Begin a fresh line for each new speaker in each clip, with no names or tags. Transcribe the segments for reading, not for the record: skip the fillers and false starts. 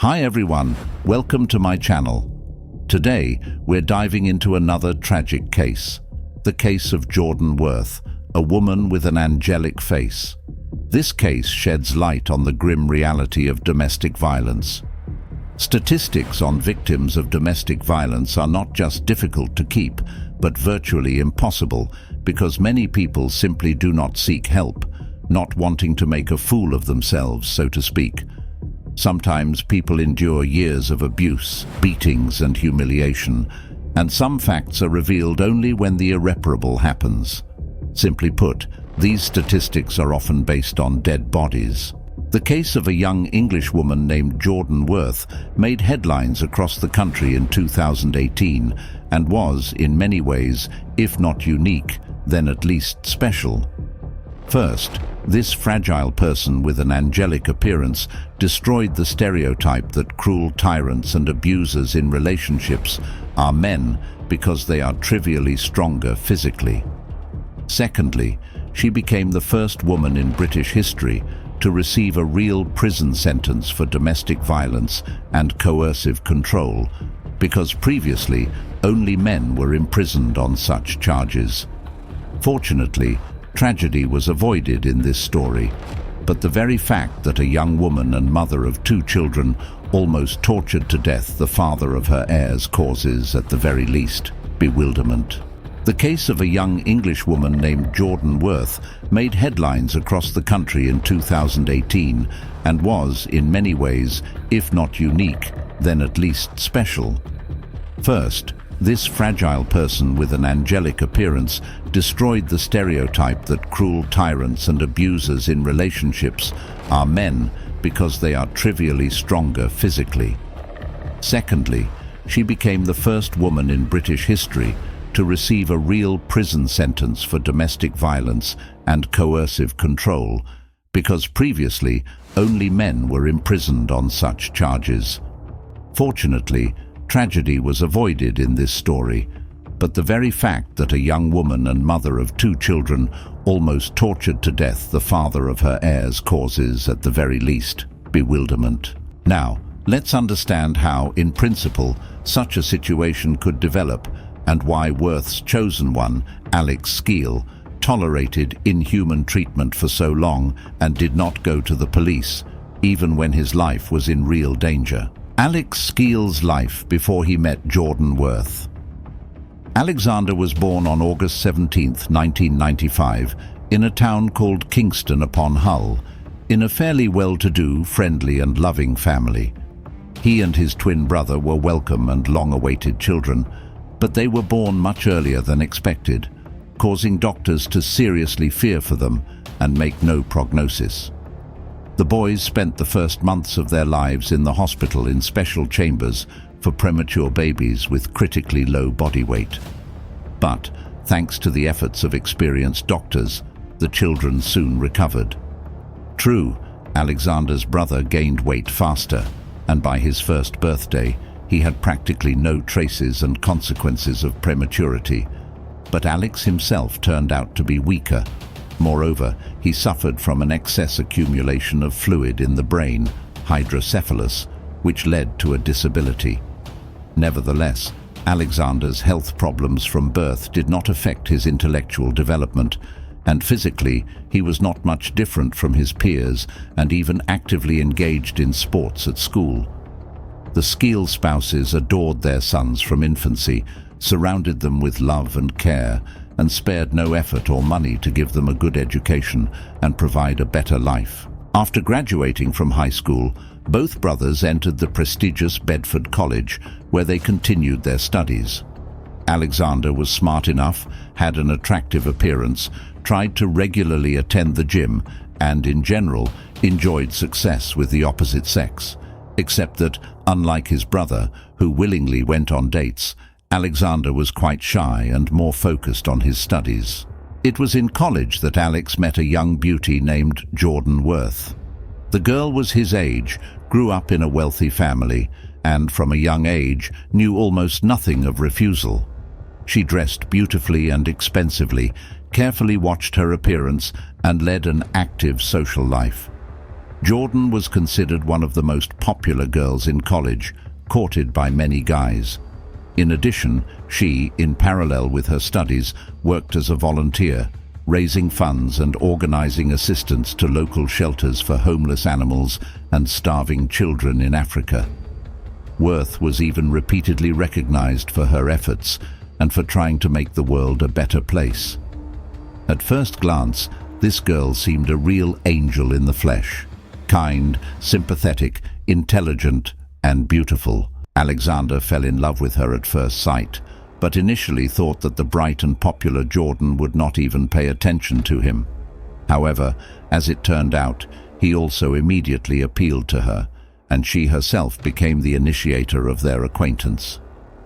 Hi everyone, welcome to my channel. Today, we're diving into another tragic case. The case of Jordan Worth, a woman with an angelic face. This case sheds light on the grim reality of domestic violence. Statistics on victims of domestic violence are not just difficult to keep, but virtually impossible because many people simply do not seek help, not wanting to make a fool of themselves, so to speak. Sometimes people endure years of abuse, beatings and humiliation, and some facts are revealed only when the irreparable happens. Simply put, these statistics are often based on dead bodies. The case of a young English woman named Jordan Worth made headlines across the country in 2018 and was, in many ways, if not unique, then at least special. First, this fragile person with an angelic appearance destroyed the stereotype that cruel tyrants and abusers in relationships are men because they are trivially stronger physically. Secondly, she became the first woman in British history to receive a real prison sentence for domestic violence and coercive control, because previously only men were imprisoned on such charges. Fortunately, tragedy was avoided in this story, but the very fact that a young woman and mother of 2 children almost tortured to death the father of her heirs causes, at the very least, bewilderment. The case of a young English woman named Jordan Worth made headlines across the country in 2018 and was, in many ways, if not unique, then at least special. First, this fragile person with an angelic appearance destroyed the stereotype that cruel tyrants and abusers in relationships are men because they are trivially stronger physically. Secondly, she became the first woman in British history to receive a real prison sentence for domestic violence and coercive control, because previously only men were imprisoned on such charges. Fortunately, tragedy was avoided in this story, but the very fact that a young woman and mother of 2 children almost tortured to death the father of her heirs causes, at the very least, bewilderment. Now, let's understand how, in principle, such a situation could develop and why Worth's chosen one, Alex Skeel, tolerated inhuman treatment for so long and did not go to the police, even when his life was in real danger. Alex Skeel's life before he met Jordan Worth. Alexander was born on August 17, 1995, in a town called Kingston upon Hull, in a fairly well-to-do, friendly and loving family. He and his twin brother were welcome and long-awaited children, but they were born much earlier than expected, causing doctors to seriously fear for them and make no prognosis. The boys spent the first months of their lives in the hospital in special chambers for premature babies with critically low body weight. But, thanks to the efforts of experienced doctors, the children soon recovered. True, Alexander's brother gained weight faster, and by his first birthday, he had practically no traces and consequences of prematurity. But Alex himself turned out to be weaker. Moreover, he suffered from an excess accumulation of fluid in the brain, hydrocephalus, which led to a disability. Nevertheless, Alexander's health problems from birth did not affect his intellectual development, and physically he was not much different from his peers and even actively engaged in sports at school. The Skeel spouses adored their sons from infancy, surrounded them with love and care, and spared no effort or money to give them a good education and provide a better life. After graduating from high school, both brothers entered the prestigious Bedford College, where they continued their studies. Alexander was smart enough, had an attractive appearance, tried to regularly attend the gym, and, in general, enjoyed success with the opposite sex. Except that, unlike his brother, who willingly went on dates, Alexander was quite shy and more focused on his studies. It was in college that Alex met a young beauty named Jordan Worth. The girl was his age, grew up in a wealthy family, and from a young age knew almost nothing of refusal. She dressed beautifully and expensively, carefully watched her appearance, and led an active social life. Jordan was considered one of the most popular girls in college, courted by many guys. In addition, she, in parallel with her studies, worked as a volunteer, raising funds and organizing assistance to local shelters for homeless animals and starving children in Africa. Worth was even repeatedly recognized for her efforts and for trying to make the world a better place. At first glance, this girl seemed a real angel in the flesh. Kind, sympathetic, intelligent, and beautiful. Alexander fell in love with her at first sight, but initially thought that the bright and popular Jordan would not even pay attention to him. However, as it turned out, he also immediately appealed to her, and she herself became the initiator of their acquaintance.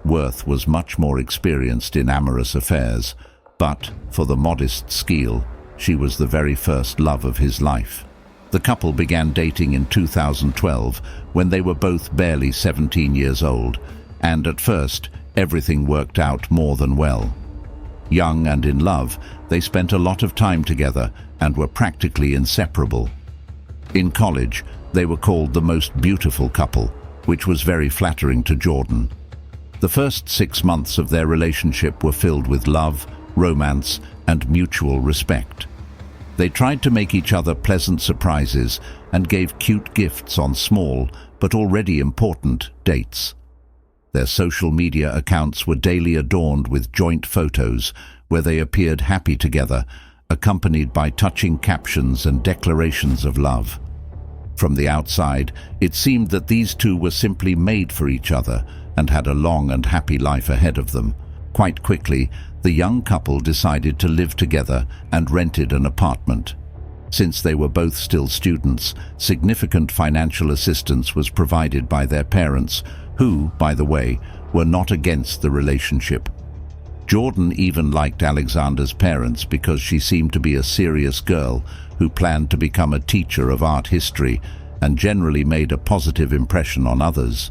Worth was much more experienced in amorous affairs, but, for the modest Skeel, she was the very first love of his life. The couple began dating in 2012 when they were both barely 17 years old, and at first, everything worked out more than well. Young and in love, they spent a lot of time together and were practically inseparable. In college, they were called the most beautiful couple, which was very flattering to Jordan. The first 6 months of their relationship were filled with love, romance, and mutual respect. They tried to make each other pleasant surprises and gave cute gifts on small, but already important, dates. Their social media accounts were daily adorned with joint photos where they appeared happy together, accompanied by touching captions and declarations of love. From the outside, it seemed that these two were simply made for each other and had a long and happy life ahead of them. Quite quickly, the young couple decided to live together and rented an apartment. Since they were both still students, significant financial assistance was provided by their parents, who, by the way, were not against the relationship. Jordan even liked Alexander's parents because she seemed to be a serious girl who planned to become a teacher of art history and generally made a positive impression on others.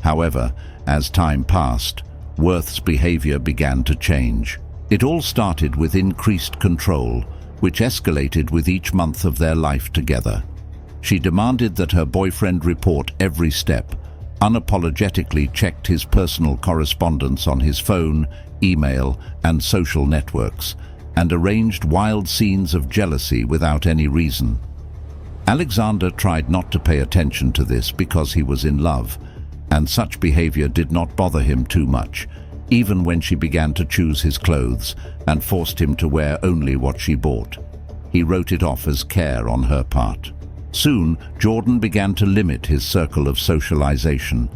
However, as time passed, Worth's behavior began to change. It all started with increased control, which escalated with each month of their life together. She demanded that her boyfriend report every step, unapologetically checked his personal correspondence on his phone, email, and social networks, and arranged wild scenes of jealousy without any reason. Alexander tried not to pay attention to this because he was in love, and such behavior did not bother him too much, even when she began to choose his clothes and forced him to wear only what she bought. He wrote it off as care on her part. Soon, Jordan began to limit his circle of socialization.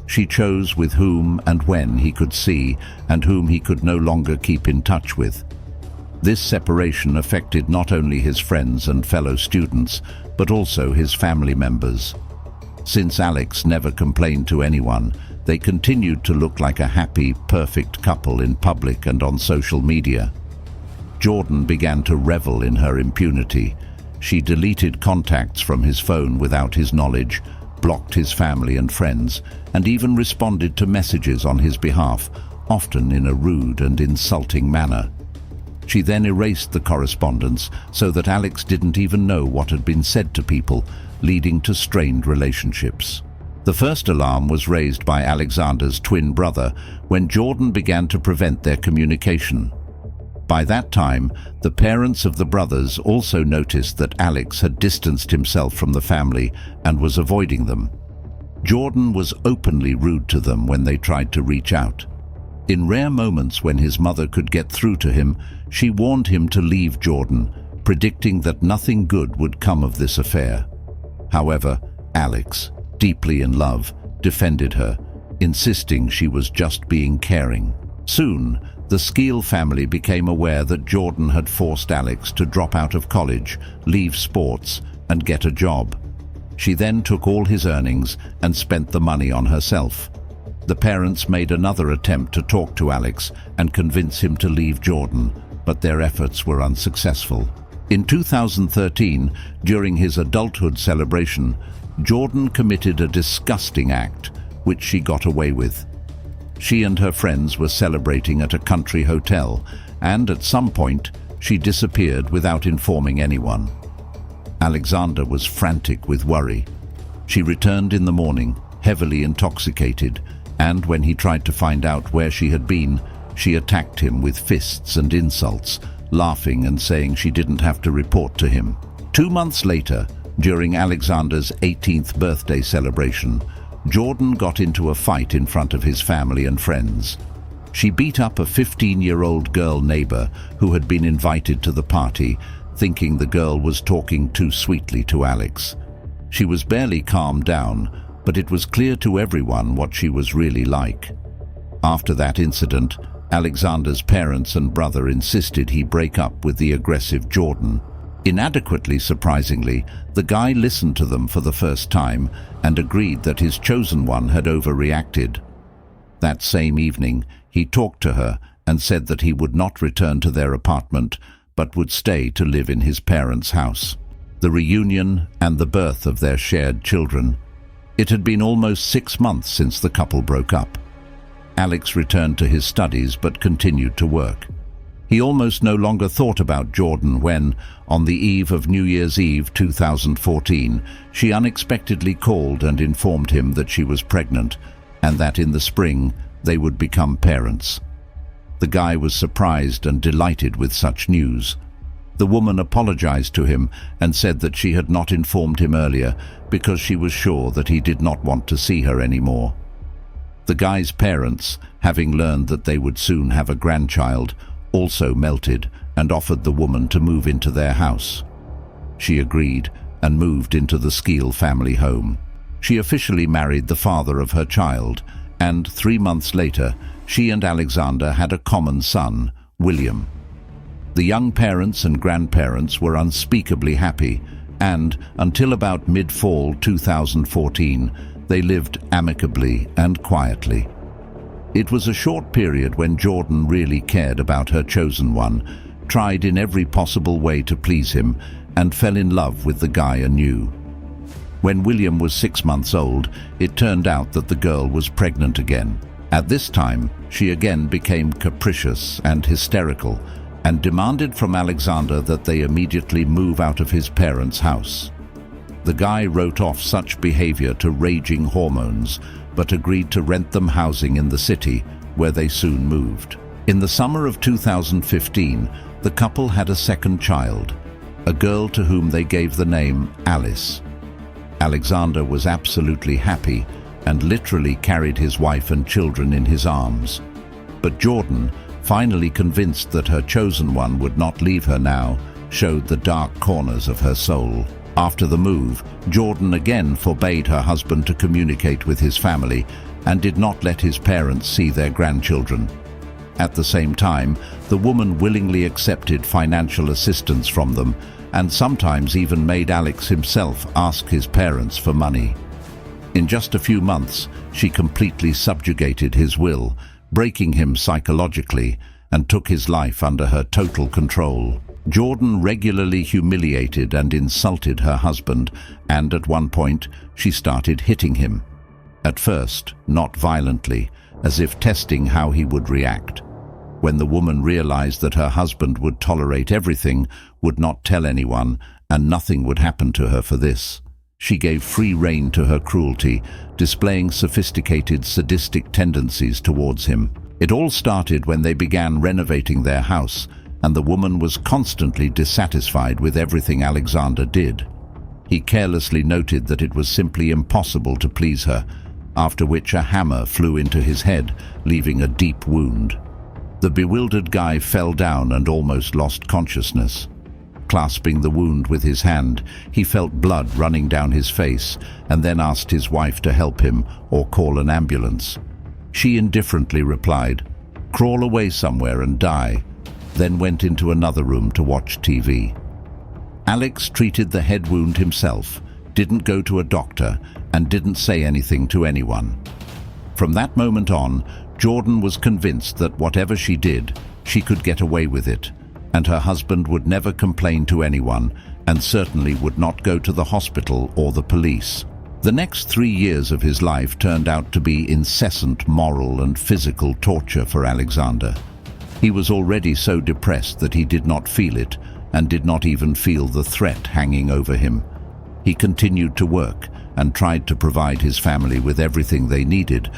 She chose with whom and when he could see and whom he could no longer keep in touch with. This separation affected not only his friends and fellow students, but also his family members. Since Alex never complained to anyone, they continued to look like a happy, perfect couple in public and on social media. Jordan began to revel in her impunity. She deleted contacts from his phone without his knowledge, blocked his family and friends, and even responded to messages on his behalf, often in a rude and insulting manner. She then erased the correspondence so that Alex didn't even know what had been said to people, leading to strained relationships. The first alarm was raised by Alexander's twin brother when Jordan began to prevent their communication. By that time, the parents of the brothers also noticed that Alex had distanced himself from the family and was avoiding them. Jordan was openly rude to them when they tried to reach out. In rare moments when his mother could get through to him, she warned him to leave Jordan, predicting that nothing good would come of this affair. However, Alex, deeply in love, defended her, insisting she was just being caring. Soon, the Skeel family became aware that Jordan had forced Alex to drop out of college, leave sports, and get a job. She then took all his earnings and spent the money on herself. The parents made another attempt to talk to Alex and convince him to leave Jordan, but their efforts were unsuccessful. In 2013, during his adulthood celebration, Jordan committed a disgusting act, which she got away with. She and her friends were celebrating at a country hotel, and at some point, she disappeared without informing anyone. Alexander was frantic with worry. She returned in the morning, heavily intoxicated, and when he tried to find out where she had been, she attacked him with fists and insults, laughing and saying she didn't have to report to him. 2 months later, during Alexander's 18th birthday celebration, Jordan got into a fight in front of his family and friends. She beat up a 15-year-old girl neighbor who had been invited to the party, thinking the girl was talking too sweetly to Alex. She was barely calmed down, but it was clear to everyone what she was really like. After that incident, Alexander's parents and brother insisted he break up with the aggressive Jordan. Inadequately, surprisingly, the guy listened to them for the first time and agreed that his chosen one had overreacted. That same evening, he talked to her and said that he would not return to their apartment, but would stay to live in his parents' house. The reunion and the birth of their shared children. It had been almost 6 months since the couple broke up. Alex returned to his studies but continued to work. He almost no longer thought about Jordan when, on the eve of New Year's Eve 2014, she unexpectedly called and informed him that she was pregnant and that in the spring they would become parents. The guy was surprised and delighted with such news. The woman apologized to him and said that she had not informed him earlier because she was sure that he did not want to see her anymore. The guy's parents, having learned that they would soon have a grandchild, also melted and offered the woman to move into their house. She agreed and moved into the Skeel family home. She officially married the father of her child, and 3 months later, she and Alexander had a common son, William. The young parents and grandparents were unspeakably happy, and until about mid-fall 2014, they lived amicably and quietly. It was a short period when Jordan really cared about her chosen one, tried in every possible way to please him, and fell in love with the guy anew. When William was 6 months old, it turned out that the girl was pregnant again. At this time, she again became capricious and hysterical, and demanded from Alexander that they immediately move out of his parents' house. The guy wrote off such behavior to raging hormones, but agreed to rent them housing in the city, where they soon moved. In the summer of 2015, the couple had a second child, a girl to whom they gave the name Alice. Alexander was absolutely happy and literally carried his wife and children in his arms. But Jordan, finally convinced that her chosen one would not leave her now, showed the dark corners of her soul. After the move, Jordan again forbade her husband to communicate with his family and did not let his parents see their grandchildren. At the same time, the woman willingly accepted financial assistance from them and sometimes even made Alex himself ask his parents for money. In just a few months, she completely subjugated his will, breaking him psychologically, and took his life under her total control. Jordan regularly humiliated and insulted her husband, and at one point, she started hitting him. At first, not violently, as if testing how he would react. When the woman realized that her husband would tolerate everything, would not tell anyone, and nothing would happen to her for this, she gave free rein to her cruelty, displaying sophisticated sadistic tendencies towards him. It all started when they began renovating their house, and the woman was constantly dissatisfied with everything Alexander did. He carelessly noted that it was simply impossible to please her, after which a hammer flew into his head, leaving a deep wound. The bewildered guy fell down and almost lost consciousness. Clasping the wound with his hand, he felt blood running down his face and then asked his wife to help him or call an ambulance. She indifferently replied, "Crawl away somewhere and die," then went into another room to watch TV. Alex treated the head wound himself, didn't go to a doctor, and didn't say anything to anyone. From that moment on, Jordan was convinced that whatever she did, she could get away with it, and her husband would never complain to anyone, and certainly would not go to the hospital or the police. The next 3 years of his life turned out to be incessant moral and physical torture for Alexander. He was already so depressed that he did not feel it, and did not even feel the threat hanging over him. He continued to work and tried to provide his family with everything they needed,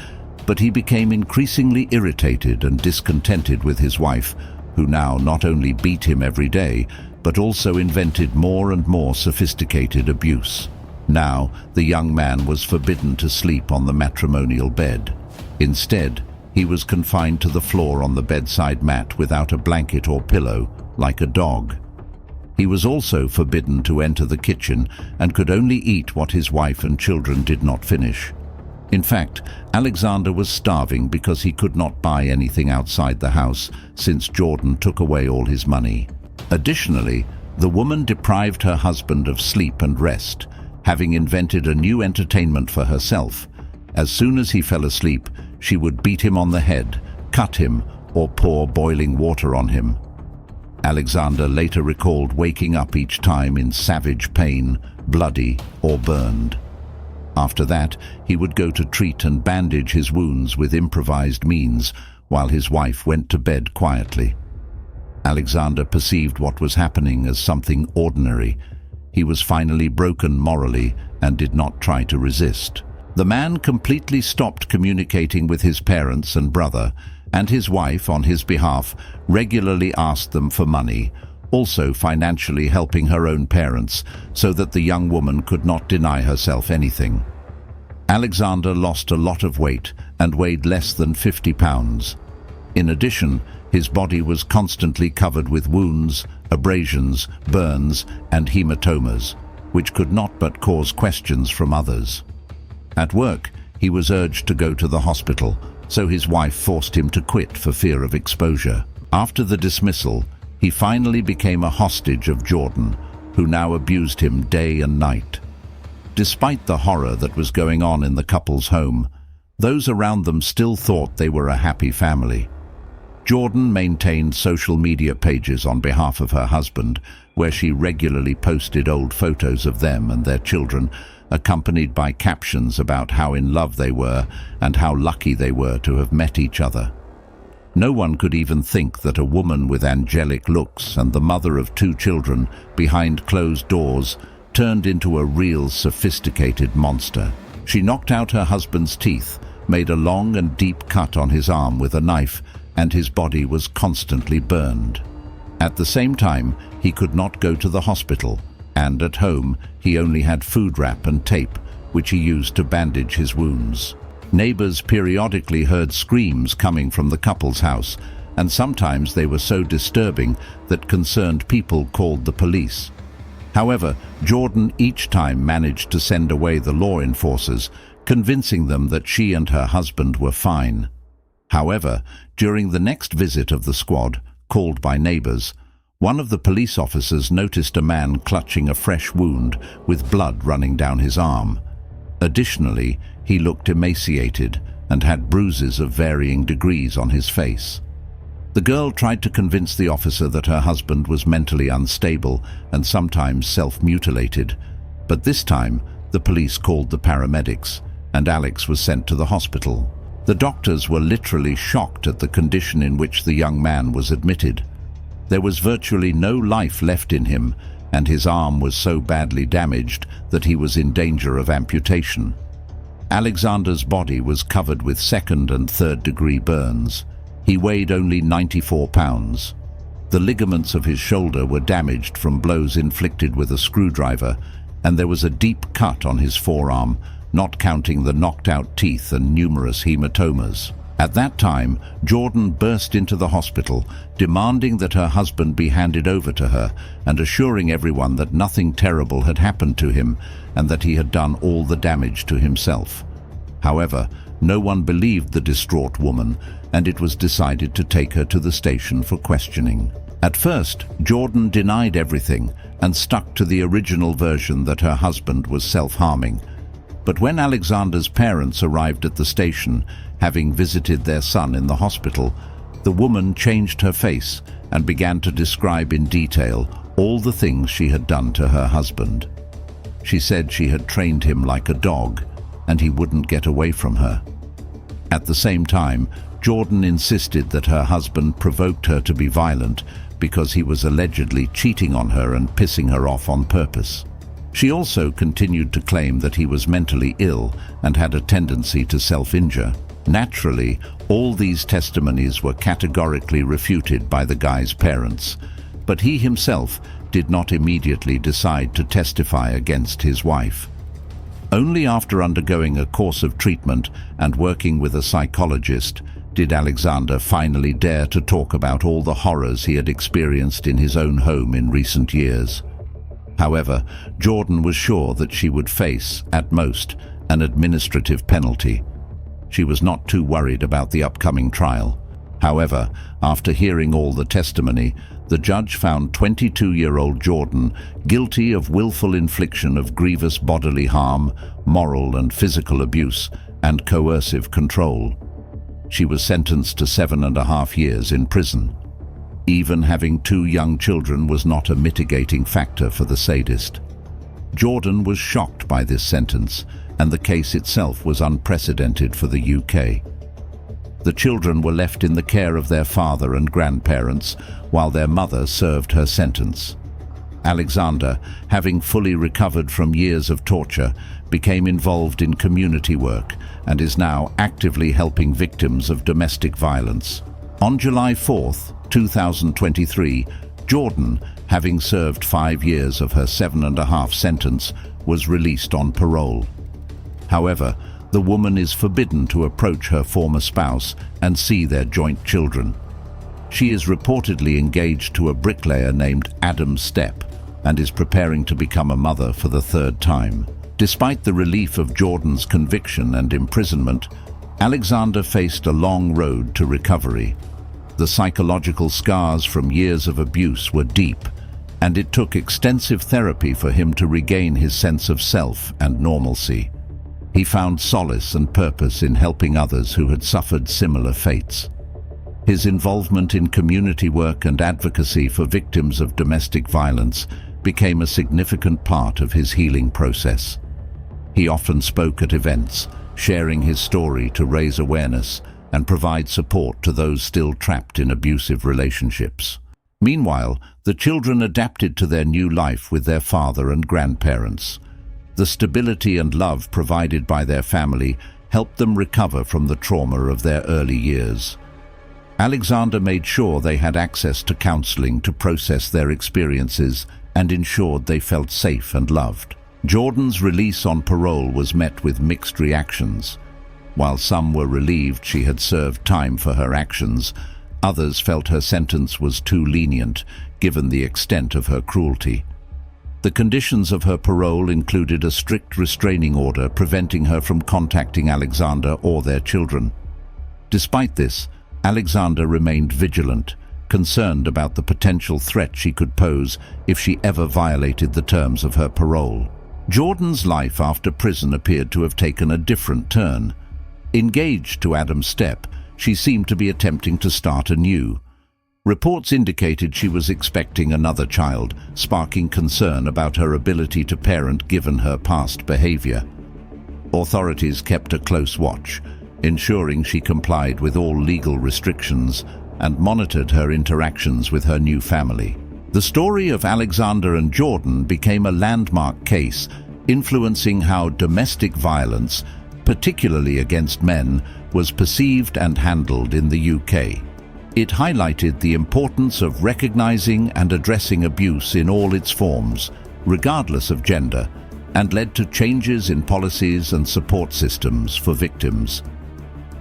but he became increasingly irritated and discontented with his wife, who now not only beat him every day, but also invented more and more sophisticated abuse. Now, the young man was forbidden to sleep on the matrimonial bed. Instead, he was confined to the floor on the bedside mat without a blanket or pillow, like a dog. He was also forbidden to enter the kitchen and could only eat what his wife and children did not finish. In fact, Alexander was starving because he could not buy anything outside the house since Jordan took away all his money. Additionally, the woman deprived her husband of sleep and rest, having invented a new entertainment for herself. As soon as he fell asleep, she would beat him on the head, cut him, or pour boiling water on him. Alexander later recalled waking up each time in savage pain, bloody or burned. After that, he would go to treat and bandage his wounds with improvised means, while his wife went to bed quietly. Alexander perceived what was happening as something ordinary. He was finally broken morally and did not try to resist. The man completely stopped communicating with his parents and brother, and his wife, on his behalf, regularly asked them for money, also financially helping her own parents so that the young woman could not deny herself anything. Alexander lost a lot of weight and weighed less than 50 pounds. In addition, his body was constantly covered with wounds, abrasions, burns, and hematomas, which could not but cause questions from others. At work, he was urged to go to the hospital, so his wife forced him to quit for fear of exposure. After the dismissal, he finally became a hostage of Jordan, who now abused him day and night. Despite the horror that was going on in the couple's home, those around them still thought they were a happy family. Jordan maintained social media pages on behalf of her husband, where she regularly posted old photos of them and their children, accompanied by captions about how in love they were and how lucky they were to have met each other. No one could even think that a woman with angelic looks and the mother of 2 children behind closed doors turned into a real sophisticated monster. She knocked out her husband's teeth, made a long and deep cut on his arm with a knife, and his body was constantly burned. At the same time, he could not go to the hospital, and at home he only had food wrap and tape, which he used to bandage his wounds. Neighbors periodically heard screams coming from the couple's house, and sometimes they were so disturbing that concerned people called the police. However, Jordan each time managed to send away the law enforcers, convincing them that she and her husband were fine. However, during the next visit of the squad, called by neighbors, one of the police officers noticed a man clutching a fresh wound with blood running down his arm. Additionally, he looked emaciated and had bruises of varying degrees on his face. The girl tried to convince the officer that her husband was mentally unstable and sometimes self-mutilated, but this time the police called the paramedics, and Alex was sent to the hospital. The doctors were literally shocked at the condition in which the young man was admitted. There was virtually no life left in him, and his arm was so badly damaged that he was in danger of amputation. Alexander's body was covered with 2nd and 3rd degree burns. He weighed only 94 pounds. The ligaments of his shoulder were damaged from blows inflicted with a screwdriver, and there was a deep cut on his forearm, not counting the knocked-out teeth and numerous hematomas. At that time, Jordan burst into the hospital, demanding that her husband be handed over to her and assuring everyone that nothing terrible had happened to him and that he had done all the damage to himself. However, no one believed the distraught woman, and it was decided to take her to the station for questioning. At first, Jordan denied everything and stuck to the original version that her husband was self-harming. But when Alexander's parents arrived at the station, having visited their son in the hospital, the woman changed her face and began to describe in detail all the things she had done to her husband. She said she had trained him like a dog, and he wouldn't get away from her. At the same time, Jordan insisted that her husband provoked her to be violent because he was allegedly cheating on her and pissing her off on purpose. She also continued to claim that he was mentally ill and had a tendency to self-injure. Naturally, all these testimonies were categorically refuted by the guy's parents, but he himself did not immediately decide to testify against his wife. Only after undergoing a course of treatment and working with a psychologist did Alexander finally dare to talk about all the horrors he had experienced in his own home in recent years. However, Jordan was sure that she would face, at most, an administrative penalty. She was not too worried about the upcoming trial. However, after hearing all the testimony, the judge found 22-year-old Jordan guilty of willful infliction of grievous bodily harm, moral and physical abuse, and coercive control. She was sentenced to 7.5 years in prison. Even having 2 young children was not a mitigating factor for the sadist. Jordan was shocked by this sentence, and the case itself was unprecedented for the UK. The children were left in the care of their father and grandparents while their mother served her sentence. Alexander, having fully recovered from years of torture, became involved in community work and is now actively helping victims of domestic violence. On July 4, 2023, Jordan, having served 5 years of her 7.5 sentence, was released on parole. However, the woman is forbidden to approach her former spouse and see their joint children. She is reportedly engaged to a bricklayer named Adam Stepp and is preparing to become a mother for the 3rd time. Despite the relief of Jordan's conviction and imprisonment, Alexander faced a long road to recovery. The psychological scars from years of abuse were deep, and it took extensive therapy for him to regain his sense of self and normalcy. He found solace and purpose in helping others who had suffered similar fates. His involvement in community work and advocacy for victims of domestic violence became a significant part of his healing process. He often spoke at events, sharing his story to raise awareness and provide support to those still trapped in abusive relationships. Meanwhile, the children adapted to their new life with their father and grandparents. The stability and love provided by their family helped them recover from the trauma of their early years. Alexander made sure they had access to counseling to process their experiences and ensured they felt safe and loved. Jordan's release on parole was met with mixed reactions. While some were relieved she had served time for her actions, others felt her sentence was too lenient, given the extent of her cruelty. The conditions of her parole included a strict restraining order preventing her from contacting Alexander or their children. Despite this, Alexander remained vigilant, concerned about the potential threat she could pose if she ever violated the terms of her parole. Jordan's life after prison appeared to have taken a different turn. Engaged to Adam Stepp, she seemed to be attempting to start anew. Reports indicated she was expecting another child, sparking concern about her ability to parent given her past behavior. Authorities kept a close watch, ensuring she complied with all legal restrictions and monitored her interactions with her new family. The story of Alexander and Jordan became a landmark case, influencing how domestic violence, particularly against men, was perceived and handled in the UK. It highlighted the importance of recognizing and addressing abuse in all its forms, regardless of gender, and led to changes in policies and support systems for victims.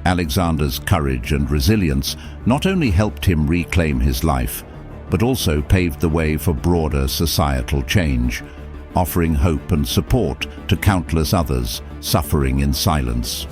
Alexander's courage and resilience not only helped him reclaim his life, but also paved the way for broader societal change, offering hope and support to countless others suffering in silence.